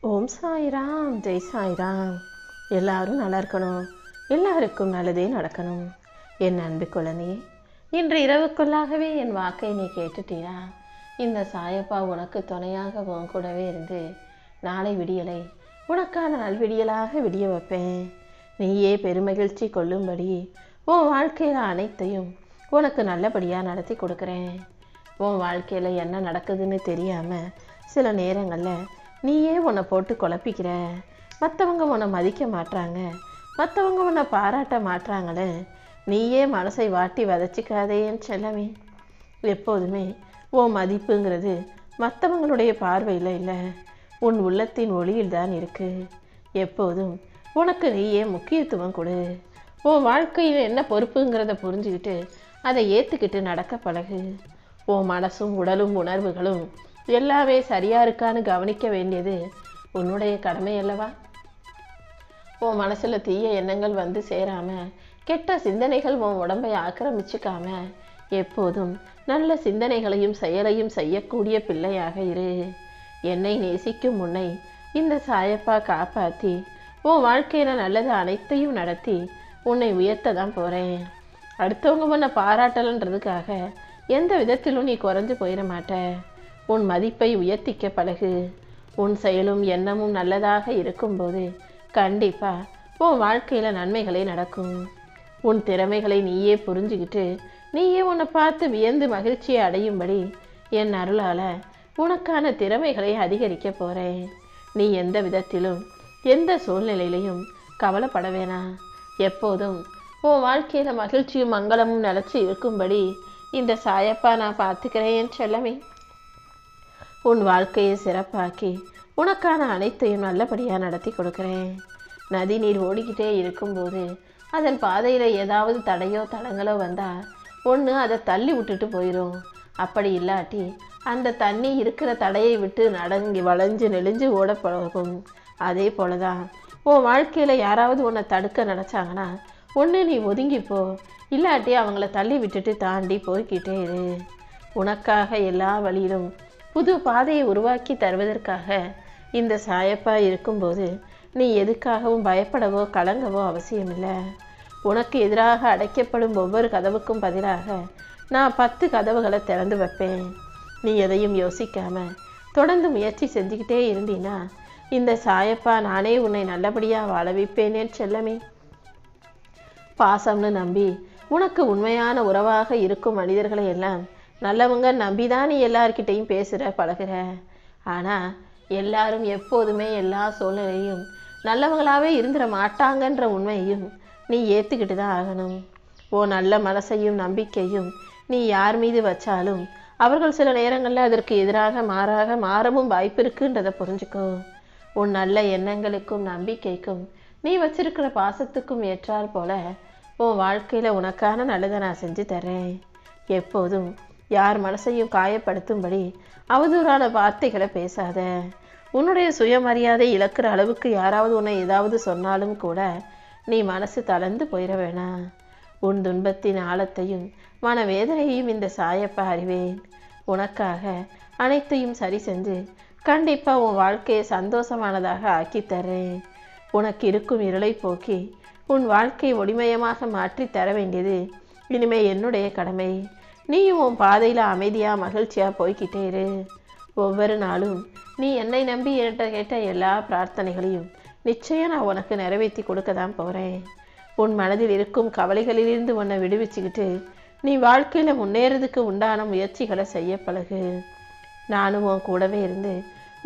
ஓம் சாய்ராம், ஜெய் சாய்ராம். எல்லாரும் நல்லா இருக்கணும், எல்லாருக்கும் நல்லதே நடக்கணும். என் அன்பு குழந்தையே, இன்று இரவுக்குள்ளாகவே என் வாக்கை நீ கேட்டுட்டீரா? இந்த சாயப்பா உனக்கு துணையாக உன் கூடவே இருந்து நாளை விடியலை உனக்கான நல்விடியலாக விடிய வைப்பேன். நீயே பெருமகிழ்ச்சி கொள்ளும்படி உன் வாழ்க்கையில் அனைத்தையும் உனக்கு நல்லபடியாக நடத்தி கொடுக்குறேன். உன் வாழ்க்கையில் என்ன நடக்குதுன்னு தெரியாமல் சில நேரங்களில் நீயே உன்னை போட்டு குழப்பிக்கிற. மற்றவங்க உன்னை மதிக்க மாட்டாங்க, மற்றவங்க உன்னை பாராட்ட மாட்டாங்களே, நீயே மனசை வாட்டி வதச்சிக்காதேன்னு செல்லவே. எப்போதுமே உன் மதிப்புங்கிறது மற்றவங்களுடைய பார்வையில் இல்லை, உன் உள்ளத்தின் ஒளியில் தான் இருக்குது. எப்போதும் உனக்கு நீயே முக்கியத்துவம் கொடு. உன் வாழ்க்கையில் என்ன பொறுப்புங்கிறத புரிஞ்சுக்கிட்டு அதை ஏற்றுக்கிட்டு நடக்க பழகு. உன் மனசும் உடலும் உணர்வுகளும் எல்லாமே சரியா இருக்கான்னு கவனிக்க வேண்டியது உன்னுடைய கடமை அல்லவா? உன் மனசுல தீய எண்ணங்கள் வந்து சேராம, கெட்ட சிந்தனைகள் உன் உடம்பை ஆக்கிரமிச்சுக்காம, எப்போதும் நல்ல சிந்தனைகளையும் செயலையும் செய்யக்கூடிய பிள்ளையாக இரு. என்னை நேசிக்கும் உன்னை இந்த சாயப்பா காப்பாற்றி உன் வாழ்க்கையில நல்லது அனைத்தையும் நடத்தி உன்னை உயர்த்த தான் போறேன். அடுத்தவங்க உன்னை பாராட்டலன்றதுக்காக எந்த விதத்திலும் நீ குறைஞ்சு போயிட மாட்ட. உன் மதிப்பை உயர்த்திக்க பழகு. உன் செயலும் எண்ணமும் நல்லதாக இருக்கும்போது கண்டிப்பா உன் வாழ்க்கையில நன்மைகளே நடக்கும். உன் திறமைகளை நீயே புரிஞ்சுக்கிட்டு நீயே உன்னை பார்த்து வியந்து மகிழ்ச்சியை அடையும்படி என் அருளால உனக்கான திறமைகளை அதிகரிக்க போறேன். நீ எந்த விதத்திலும் எந்த சூழ்நிலையிலையும் கவலைப்பட வேணாம். எப்போதும் உன் வாழ்க்கையில மகிழ்ச்சியும் மங்களமும் நிலச்சி இருக்கும்படி இந்த சாயப்பா நான் பார்த்துக்கிறேன் செல்லமே. உன் வாழ்க்கையை சிறப்பாக்கி உனக்கான அனைத்தையும் நல்லபடியாக நடத்தி கொடுக்குறேன். நதி நீர் ஓடிக்கிட்டே இருக்கும்போது அதன் பாதையில் ஏதாவது தடையோ தடங்களோ வந்தால் ஒன்று அதை தள்ளி விட்டுட்டு போயிடும். அப்படி இல்லாட்டி அந்த தண்ணி இருக்கிற தடையை விட்டு நடங்கி வளைஞ்சு நெளிஞ்சு ஓட பழகும். அதே போல தான் உன் வாழ்க்கையில் யாராவது உன்னை தடுக்க நினச்சாங்கன்னா ஒன்று நீ ஒதுங்கிப்போ, இல்லாட்டி அவங்கள தள்ளி விட்டுட்டு தாண்டி போய்கிட்டே இரு. உனக்காக எல்லா வழியிலும் புது பாதையை உருவாக்கி தருவதற்காக இந்த சாயப்பா இருக்கும்போது நீ எதுக்காகவும் பயப்படவோ கலங்கவோ அவசியமில்லை. உனக்கு எதிராக அடைக்கப்படும் ஒவ்வொரு கதவுக்கும் பதிலாக நான் 10 கதவுகளை திறந்து வைப்பேன். நீ எதையும் யோசிக்காம தொடர்ந்து முயற்சி செஞ்சுக்கிட்டே இருந்தீன்னா இந்த சாயப்பா நானே உன்னை நல்லபடியாக வாழ வைப்பேனே செல்லமே. பாசம்னு நம்பி உனக்கு உண்மையான உறவாக இருக்கும் மனிதர்களை எல்லாம் நல்லவங்க நம்பிதான் நீ எல்லார்கிட்டையும் பேசுகிற பழகுற. ஆனால் எல்லாரும் எப்போதுமே எல்லா சூழ்நிலையும் நல்லவங்களாகவே இருந்துட மாட்டாங்கன்ற உண்மையையும் நீ ஏற்றுக்கிட்டு தான் ஆகணும். ஓ நல்ல மனசையும் நம்பிக்கையும் நீ யார் மீது வச்சாலும் அவர்கள் சில நேரங்களில் அதற்கு எதிராக மாறவும் வாய்ப்பு இருக்குன்றதை புரிஞ்சுக்கோ. உன் நல்ல எண்ணங்களுக்கும் நம்பிக்கைக்கும் நீ வச்சிருக்கிற பாசத்துக்கும் ஏற்றால் போல உன் வாழ்க்கையில் உனக்கான நல்லதை நான் செஞ்சு தரேன். எப்போதும் யார் மனசையும் காயப்படுத்தும்படி அவதூறான வார்த்தைகளை பேசாத. உன்னுடைய சுயமரியாதை இழக்கிற அளவுக்கு யாராவது உன்னை ஏதாவது சொன்னாலும் கூட நீ மனசு தளர்ந்து போயிட வேணாம். உன் துன்பத்தின் ஆழத்தையும் மனவேதனையையும் இந்த சாயப்பா அறிவேன். உனக்காக அனைத்தையும் சரி செஞ்சு கண்டிப்பாக உன் வாழ்க்கையை சந்தோஷமானதாக ஆக்கி தர்றேன். உனக்கு இருக்கும் இருளை போக்கி உன் வாழ்க்கை ஒளிமயமாக மாற்றி தர வேண்டியது இனிமே என்னுடைய கடமை. நீயும் உன் பாதையில் அமைதியாக மகிழ்ச்சியாக போய்கிட்டே இரு. ஒவ்வொரு நாளும் நீ என்னை நம்பி என்கிட்ட கேட்ட எல்லா பிரார்த்தனைகளையும் நிச்சயம் நான் உனக்கு நிறைவேற்றி கொடுக்க தான் போகிறேன். உன் மனதில் இருக்கும் கவலைகளிலிருந்து உன்னை விடுவிச்சுக்கிட்டு நீ வாழ்க்கையில் முன்னேறதுக்கு உண்டான முயற்சிகளை செய்ய பழகு. நானும் உன் கூடவே இருந்து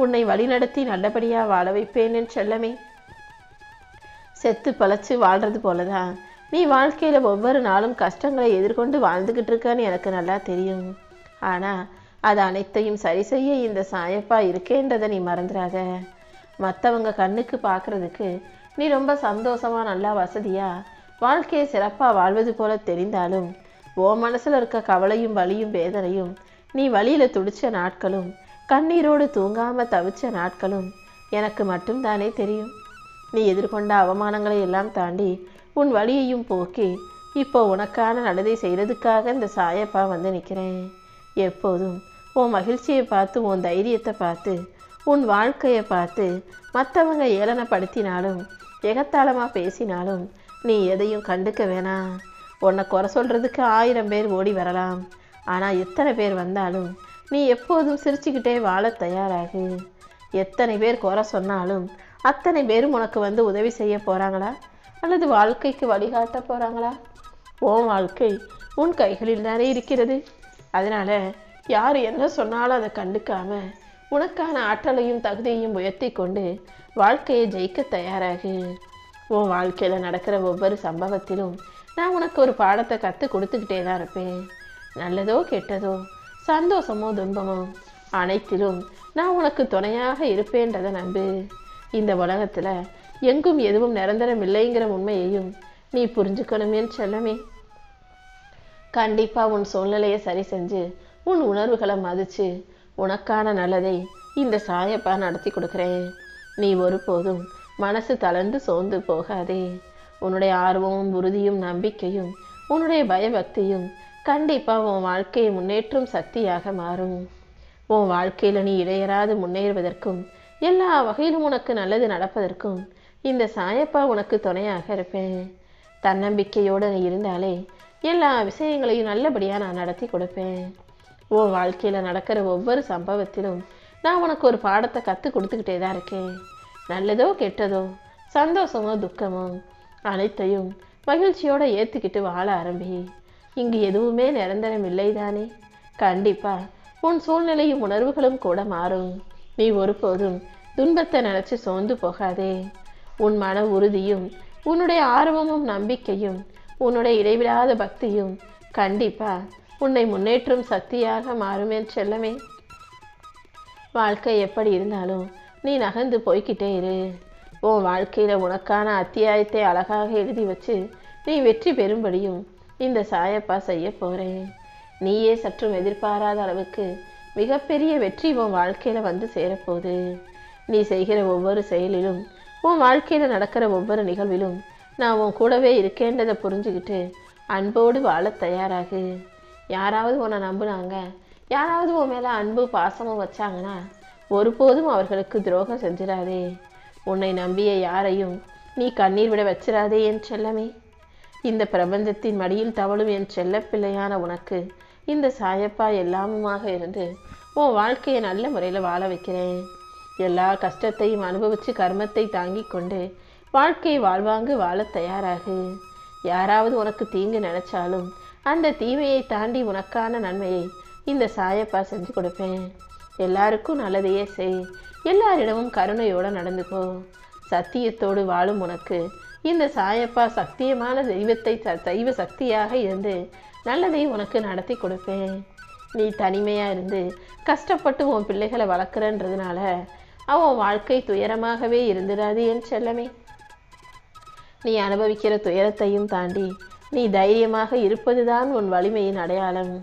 உன்னை வழிநடத்தி நல்லபடியாக வாழ வைப்பேன்னு செல்லமே. செத்து பழச்சு வாழ்கிறது போலதான் நீ வாழ்க்கையில் ஒவ்வொரு நாளும் கஷ்டங்களை எதிர்கொண்டு வாழ்ந்துக்கிட்டு இருக்கன்னு எனக்கு நல்லா தெரியும். ஆனால் அது அனைத்தையும் சரி செய்ய இந்த சாயப்பா இருக்கேன்றதை நீ மறந்துடாத. மற்றவங்க கண்ணுக்கு பார்க்குறதுக்கு நீ ரொம்ப சந்தோஷமாக நல்லா வசதியாக வாழ்க்கையை சிறப்பாக வாழ்வது போல தெரிந்தாலும் ஓ மனசில் இருக்க கவலையும் வலியும் வேதனையும் நீ வழியில் துடித்த நாட்களும் கண்ணீரோடு தூங்காமல் தவிச்ச நாட்களும் எனக்கு மட்டும்தானே தெரியும். நீ எதிர்கொண்ட அவமானங்களை எல்லாம் தாண்டி உன் வலியையும் போக்கி இப்போ உனக்கான நல்லதை செய்கிறதுக்காக இந்த சாயப்பா வந்து நிற்கிறேன். எப்போதும் உன் மகிழ்ச்சியை பார்த்து உன் தைரியத்தை பார்த்து உன் வாழ்க்கையை பார்த்து மற்றவங்க ஏளனப்படுத்தினாலும் எகத்தாளமாக பேசினாலும் நீ எதையும் கண்டுக்க வேணாம். உன்னை குறை சொல்கிறதுக்கு 1000 பேர் ஓடி வரலாம். ஆனால் எத்தனை பேர் வந்தாலும் நீ எப்போதும் சிரிச்சுக்கிட்டே வாழ தயாராகு. எத்தனை பேர் குறை சொன்னாலும் அத்தனை பேரும் உனக்கு வந்து உதவி செய்ய போகிறாங்களா அல்லது வாழ்க்கைக்கு வழிகாட்ட போகிறாங்களா? உன் வாழ்க்கை உன் கைகளில் தானே இருக்கிறது. அதனால் யார் என்ன சொன்னாலும் அதை கண்டுக்காம உனக்கான ஆற்றலையும் தகுதியையும் உயர்த்தி கொண்டு வாழ்க்கையை ஜெயிக்க தயாராகு. உன் வாழ்க்கையில் நடக்கிற ஒவ்வொரு சம்பவத்திலும் நான் உனக்கு ஒரு பாடத்தை கற்றுக் கொடுத்துக்கிட்டே தான் இருப்பேன். நல்லதோ கெட்டதோ, சந்தோஷமோ துன்பமோ, அனைத்திலும் நான் உனக்கு துணையாக இருப்பேன்றதை நம்பு. இந்த உலகத்தில் எங்கும் எதுவும் நிரந்தரம் இல்லைங்கிற உண்மையையும் நீ புரிஞ்சுக்கணுமேன்னு செல்லமே. கண்டிப்பாக உன் சூழ்நிலையை சரி செஞ்சு உன் உணர்வுகளை மதித்து உனக்கான நல்லதை இந்த சாயப்பா நடத்தி கொடுக்குறேன். நீ ஒருபோதும் மனசு தளர்ந்து சோர்ந்து போகாதே. உன்னுடைய ஆர்வமும் உறுதியும் நம்பிக்கையும் உன்னுடைய பயபக்தியும் கண்டிப்பாக உன் வாழ்க்கையை முன்னேற்றும் சக்தியாக மாறும். உன் வாழ்க்கையில் நீ இடையறாது முன்னேறுவதற்கும் எல்லா வகையிலும் உனக்கு நல்லது நடப்பதற்கும் இந்த சாயப்பா உனக்கு துணையாக இருப்பேன். தன்னம்பிக்கையோடு நீ இருந்தாலே எல்லா விஷயங்களையும் நல்லபடியாக நான் நடத்தி கொடுப்பேன். உன் வாழ்க்கையில் நடக்கிற ஒவ்வொரு சம்பவத்திலும் நான் உனக்கு ஒரு பாடத்தை கற்றுக் கொடுத்துக்கிட்டே தான் இருக்கேன். நல்லதோ கெட்டதோ, சந்தோஷமோ துக்கமோ, அனைத்தையும் மகிழ்ச்சியோடு ஏற்றுக்கிட்டு வாழ ஆரம்பி. இங்கு எதுவுமே நிரந்தரம் இல்லைதானே. கண்டிப்பாக உன் சூழ்நிலையும் உணர்வுகளும் கூட மாறும். நீ ஒருபோதும் துன்பத்தை நினச்சி சோர்ந்து போகாதே. உன் மன உறுதியும் உன்னுடைய ஆர்வமும் நம்பிக்கையும் உன்னுடைய இடைவிடாத பக்தியும் கண்டிப்பாக உன்னை முன்னேற்றும் சக்தியாக மாறுமே செல்லமே. வாழ்க்கை எப்படி இருந்தாலும் நீ நகர்ந்து போய்கிட்டே இரு. உன் வாழ்க்கையில் உனக்கான அத்தியாயத்தை அழகாக எழுதி வச்சு நீ வெற்றி பெறும்படியும் இந்த சாயப்பா செய்ய போகிறேன். நீயே சற்றும் எதிர்பாராத அளவுக்கு மிகப்பெரிய வெற்றி உன் வாழ்க்கையில் வந்து சேரப்போகுது. நீ செய்கிற ஒவ்வொரு செயலிலும் உன் வாழ்க்கையில் நடக்கிற ஒவ்வொரு நிகழ்விலும் நான் உன் கூடவே இருக்கேன்றதை புரிஞ்சுக்கிட்டு அன்போடு வாழ தயாராகு. யாராவது உன்னை நம்புனாங்க, யாராவது உன் மேலே அன்பு பாசமும் வச்சாங்கன்னா ஒருபோதும் அவர்களுக்கு துரோகம் செஞ்சிடாதே. உன்னை நம்பிய யாரையும் நீ கண்ணீர் விட வச்சிடாதே என் செல்லமே. இந்த பிரபஞ்சத்தின் மடியில் தவழும் என் செல்ல பிள்ளையான உனக்கு இந்த சாயப்பா எல்லாமுமாக இருந்து உன் வாழ்க்கையை நல்ல முறையில் வாழ வைக்கிறேன். எல்லா கஷ்டத்தையும் அனுபவித்து கர்மத்தை தாங்கி கொண்டு வாழ்க்கையை வாழ்வாங்கு வாழ தயாராகு. யாராவது உனக்கு தீங்கு நினைச்சாலும் அந்த தீமையை தாண்டி உனக்கான நன்மையை இந்த சாயப்பா செஞ்சு கொடுப்பேன். எல்லாருக்கும் நல்லதையே செய். எல்லாரிடமும் கருணையோடு நடந்துக்கோ. சத்தியத்தோடு வாழும் உனக்கு இந்த சாயப்பா சத்தியமான தெய்வ சக்தியாக இருந்து நல்லதை உனக்கு நடத்தி கொடுப்பேன். நீ தனிமையாக இருந்து கஷ்டப்பட்டு உன் பிள்ளைகளை வளர்க்குறன்றதுனால அவன் வாழ்க்கை துயரமாகவே இருந்துடாது என் செல்லமே. நீ அனுபவிக்கிற துயரத்தையும் தாண்டி நீ தைரியமாக இருப்பதுதான் உன் வலிமையின் அடையாளம்.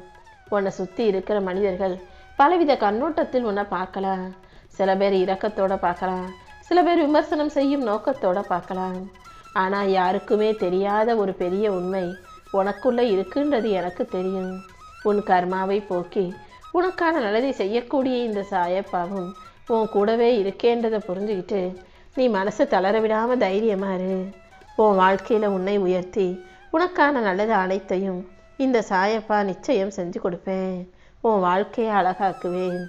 உன்னை சுற்றி இருக்கிற மனிதர்கள் பலவித கண்ணோட்டத்தில் உன்னை பார்க்கலாம். சில பேர் இரக்கத்தோடு பார்க்கலாம், சில பேர் விமர்சனம் செய்யும் நோக்கத்தோடு பார்க்கலாம். ஆனால் யாருக்குமே தெரியாத ஒரு பெரிய உண்மை உனக்குள்ளே இருக்குன்றது எனக்கு தெரியும். உன் கர்மாவை போக்கி உனக்கான நல்லதை செய்யக்கூடிய இந்த சாயப்பாவும் உன் கூடவே இருக்கேன்றதை புரிஞ்சுக்கிட்டு நீ மனசை தளர விடாமல் தைரியமாக இரு. உன் வாழ்க்கையில் உன்னை உயர்த்தி உனக்கான நல்லது அனைத்தையும் இந்த சாயப்பா நிச்சயம் செஞ்சு கொடுப்பேன். உன் வாழ்க்கையை அழகாக்குவேன்.